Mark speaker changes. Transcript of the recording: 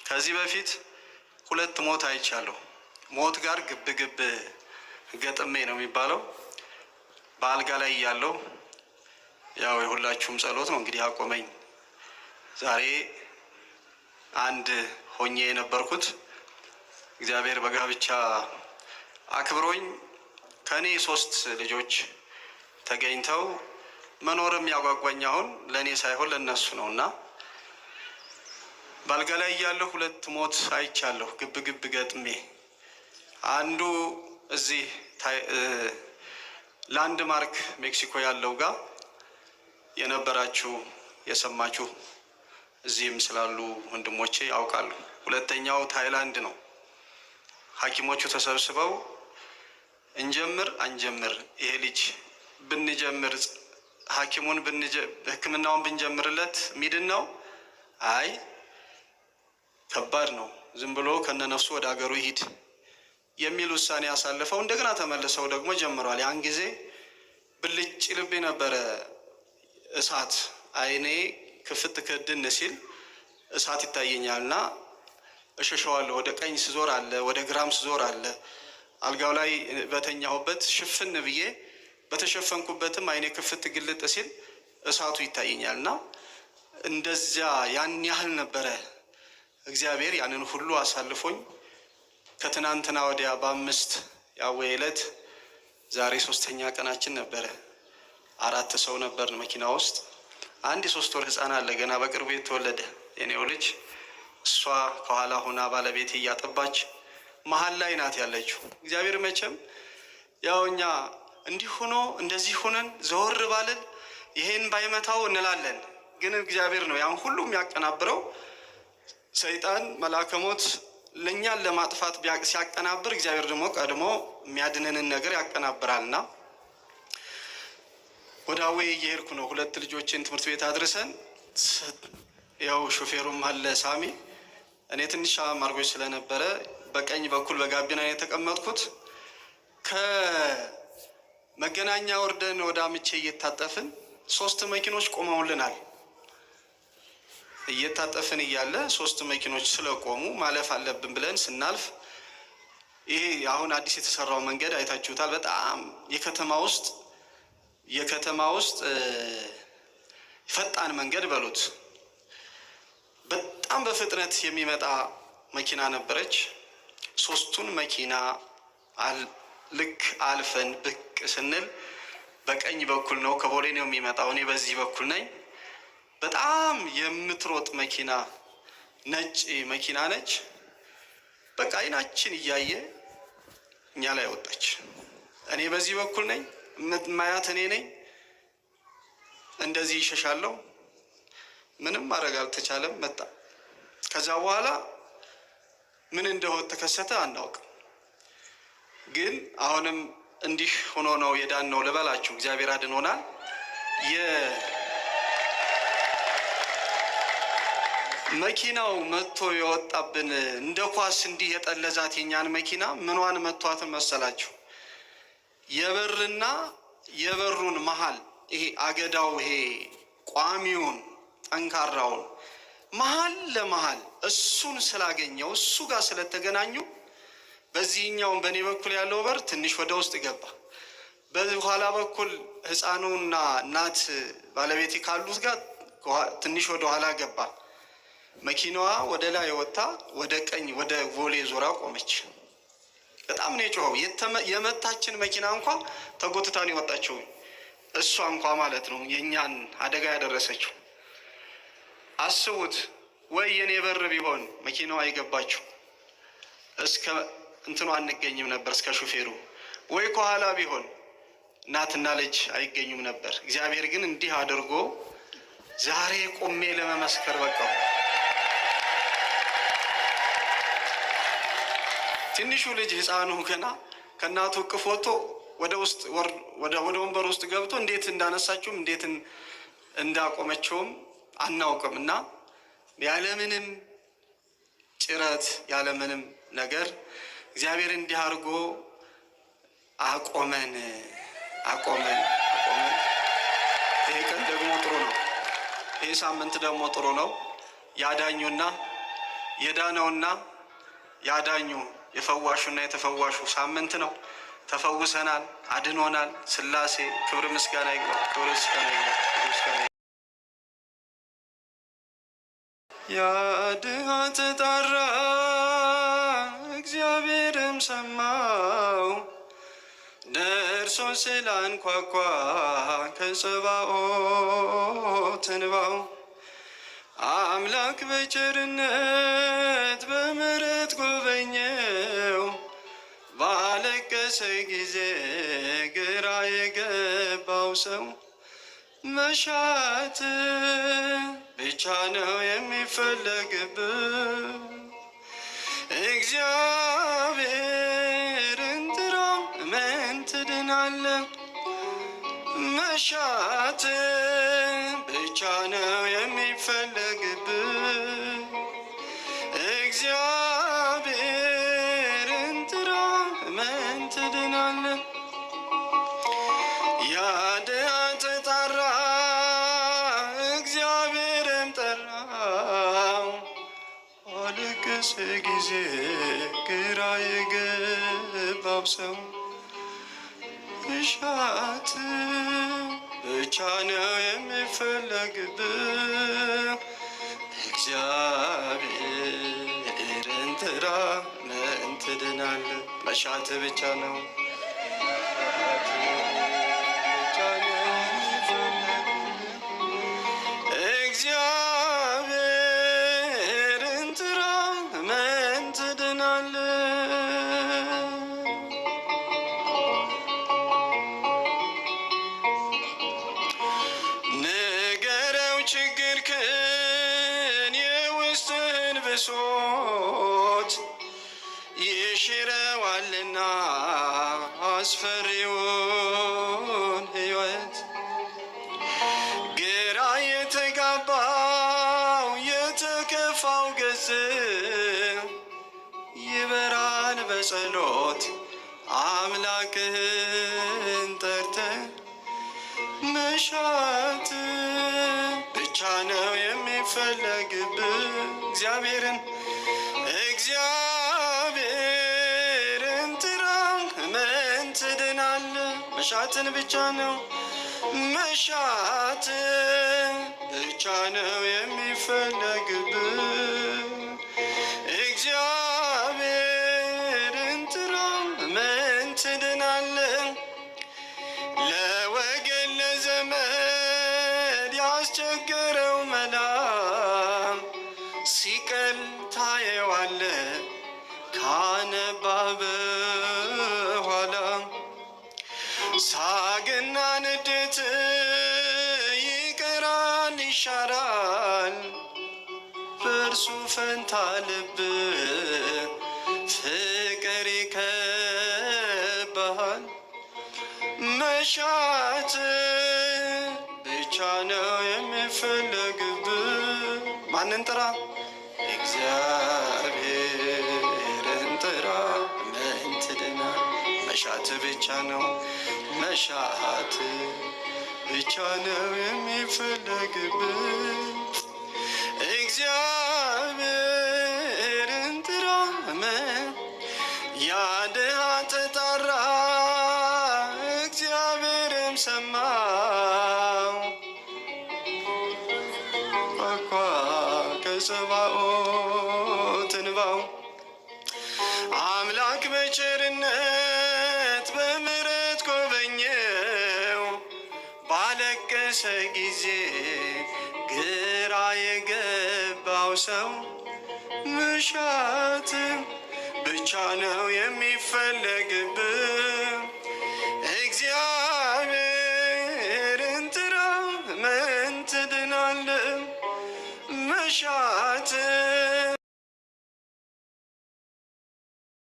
Speaker 1: ከዚህ በፊት ሁለት ሞት አይቻለሁ። ሞት ጋር ግብ ግብ ገጥሜ ነው የሚባለው። በአልጋ ላይ ያለው ያው የሁላችሁም ጸሎት ነው እንግዲህ አቆመኝ። ዛሬ አንድ ሆኜ የነበርኩት እግዚአብሔር በጋብቻ አክብሮኝ ከኔ 3 ልጆች ተገኝተው መኖርም ያጓጓኝ አሁን ለኔ ሳይሆን ለነሱ ነውና ባልጋ ላይ ያለው ሁለት ሞት አይቻለሁ ግብ ግብ ገጥሜ። አንዱ እዚህ ላንድማርክ ሜክሲኮ ያለው ጋር የነበራችሁ የሰማችሁ እዚህም ስላሉ ወንድሞቼ ያውቃሉ። ሁለተኛው ታይላንድ ነው። ሐኪሞቹ ተሰብስበው እንጀምር አንጀምር ይሄ ልጅ ብንጀምር ሐኪሙን ህክምናውን ብንጀምርለት ሚድን ነው፣ አይ ከባድ ነው ዝም ብሎ ከነነፍሱ ወደ ሀገሩ ይሂድ የሚል ውሳኔ ያሳልፈው እንደገና ተመልሰው ደግሞ ጀምሯል። ያን ጊዜ ብልጭ ልቤ ነበረ። እሳት አይኔ ክፍት ከድን ሲል እሳት ይታየኛልና እሸሸዋለሁ። ወደ ቀኝ ስዞር አለ፣ ወደ ግራም ስዞር አለ። አልጋው ላይ በተኛሁበት ሽፍን ብዬ በተሸፈንኩበትም አይኔ ክፍት ግልጥ ሲል እሳቱ ይታየኛልና እንደዚያ ያን ያህል ነበረ። እግዚአብሔር ያንን ሁሉ አሳልፎኝ ከትናንትና ወዲያ በ5 ያወየ ዕለት ዛሬ 3ኛ ቀናችን ነበረ። 4 ሰው ነበር መኪና ውስጥ። አንድ የ3 ወር ህፃን አለ ገና በቅርቡ የተወለደ የኔው ልጅ። እሷ ከኋላ ሆና ባለቤቴ እያጠባች መሀል ላይ ናት ያለችው። እግዚአብሔር መቼም ያው እኛ እንዲህ ሆኖ እንደዚህ ሆነን ዘወር ባልን ይሄን ባይመታው እንላለን፣ ግን እግዚአብሔር ነው ያን ሁሉ የሚያቀናብረው። ሰይጣን መልአከ ሞት ለኛን ለማጥፋት ሲያቀናብር እግዚአብሔር ደግሞ ቀድሞ የሚያድነንን ነገር ያቀናብራልና ወዳዌ እየሄድኩ ነው። 2 ልጆችን ትምህርት ቤት አድርሰን ያው ሾፌሩም አለ ሳሚ። እኔ ትንሽ ማርጎች ስለነበረ በቀኝ በኩል በጋቢና የተቀመጥኩት። ከመገናኛ ወርደን ወደ አምቼ እየታጠፍን 3 መኪኖች ቆመውልናል። እየታጠፍን እያለ 3 መኪኖች ስለቆሙ ማለፍ አለብን ብለን ስናልፍ ይሄ አሁን አዲስ የተሰራው መንገድ አይታችሁታል። በጣም የከተማ ውስጥ ፈጣን መንገድ በሉት። በጣም በፍጥነት የሚመጣ መኪና ነበረች። 3ቱን መኪና ልክ አልፈን ብቅ ስንል በቀኝ በኩል ነው፣ ከቦሌ ነው የሚመጣው። እኔ በዚህ በኩል ነኝ። በጣም የምትሮጥ መኪና ነጭ መኪና ነች። በቃ አይናችን እያየ እኛ ላይ ወጣች። እኔ በዚህ በኩል ነኝ፣ ማያት እኔ ነኝ። እንደዚህ ይሸሻለሁ። ምንም ማድረግ አልተቻለም። መጣ። ከዛ በኋላ ምን እንደሆነ ተከሰተ አናውቅም። ግን አሁንም እንዲህ ሆኖ ነው የዳን ነው ልበላችሁ። እግዚአብሔር አድኖናል። መኪናው መጥቶ የወጣብን እንደ ኳስ እንዲህ የጠለዛት የኛን መኪና ምኗን መቷትን መሰላችሁ? የበርና የበሩን መሃል ይሄ አገዳው ይሄ ቋሚውን ጠንካራውን መሃል ለመሃል እሱን ስላገኘው እሱ ጋር ስለተገናኙ በዚህኛውን በእኔ በኩል ያለው በር ትንሽ ወደ ውስጥ ገባ። በኋላ በኩል ህፃኑና እናት ባለቤቴ ካሉት ጋር ትንሽ ወደ ኋላ ገባ። መኪናዋ ወደ ላይ ወጣ፣ ወደ ቀኝ ወደ ቮሌ ዞራ ቆመች። በጣም ነው የጮኸው። የመታችን መኪና እንኳ ተጎትታን የወጣችው እሷ እንኳ ማለት ነው የኛን አደጋ ያደረሰችው። አስቡት። ወይ የኔ በር ቢሆን መኪናዋ አይገባችሁ እስከ እንትኑ አንገኝም ነበር እስከ ሹፌሩ። ወይ ከኋላ ቢሆን እናትና ልጅ አይገኙም ነበር። እግዚአብሔር ግን እንዲህ አድርጎ ዛሬ ቆሜ ለመመስከር በቃው። ትንሹ ልጅ ህፃኑ ገና ከእናቱ እቅፍ ወጥቶ ወደ ውስጥ ወደ ወንበር ውስጥ ገብቶ እንዴት እንዳነሳችውም እንዴት እንዳቆመችውም አናውቅም። እና ያለምንም ጭረት ያለምንም ነገር እግዚአብሔር እንዲህ አድርጎ አቆመን። ይሄ ቀን ደግሞ ጥሩ ነው። ይሄ ሳምንት ደግሞ ጥሩ ነው። ያዳኙና የዳነውና ያዳኙ የፈዋሹና የተፈዋሹ ሳምንት ነው። ተፈውሰናል፣ አድኖናል። ሥላሴ ክብር ምስጋና ይግባው። ክብር ምስጋና ይግባው። ክብር ምስጋና ይግባው። ያ ድሃ ተጣራ እግዚአብሔርም ሰማው፣ ደርሶ ስላንኳኳ ከጸባኦት እንባው። አምላክ በቸርነት በምሕረት ጎበኘው፣ ባለቀሰ ጊዜ ግራ የገባው ሰው። መሻት ብቻ ነው የሚፈለግብህ፣ እግዚአብሔርን ጥራው ምን ትድናለህ። መሻት ብቻ ነው የሚፈለግብህ፣ እግዚአብሔርን ጥራው ምን ትድናለህ። ያ ድሃ ተጣራ እግዚአብሔርም ጠራው፣ ባለቀሰ ጊዜ ግራ የገባው ሰው። መሻት ብቻ ነው የሚፈለግብህ፣ እግዚአብሔርን ጥራ ምን ትድናለህ። መሻት ብቻ ነው እግዚአብሔርን ጥራ ምን ትድናለህ። ንገረው ችግርህን የውስጥህን ብሶት፣ ይሽረዋልና አስፈሪውን ሕይወት። ግራ የተጋባው የተከፋው ገጽ ይበራል በጸሎት አምላክህን ጠርተህ። መሻት ብቻ ነው የሚፈለግብህ፣ እግዚአብሔርን ጥራ ምን ትድናለህ። መሻትን ብቻ ነው መሻት ብቻ ነው የሚፈለግብህ፣ እግዚአብሔርን ጥራ ምን ትድናለህ። ለወገን ለዘመድ ያስቸገረው መላ ሲቀል ታየዋለህ ካነባ በኋላ። ሳግና ንዴት ይቀራል ይሻራል፣ በእርሱ ፈንታ ልብ ፍቅር ይከባሃል። መሻት ብቻ ነው የሚፈለግብህ። ማንን ጥራ? እግዚአብሔርን ጥራ ምን ትድናለህ። መሻት ብቻ ነው መሻት ብቻ ነው የሚፈለግብህ፣ እግዚአብሔርን ጥራ ምን። ያ ድሃ ተጣራ እግዚአብሔርም ሰማው፣ ኳኳ ከጸባኦት እንባው። አምላክ በቸርነት በምሕረት ጎበኘው፣ ባለቀሰ ጊዜ ግራ የገባው ሰው። መሻት ብቻ ነው የሚፈለግብህ፣ እግዚአብሔር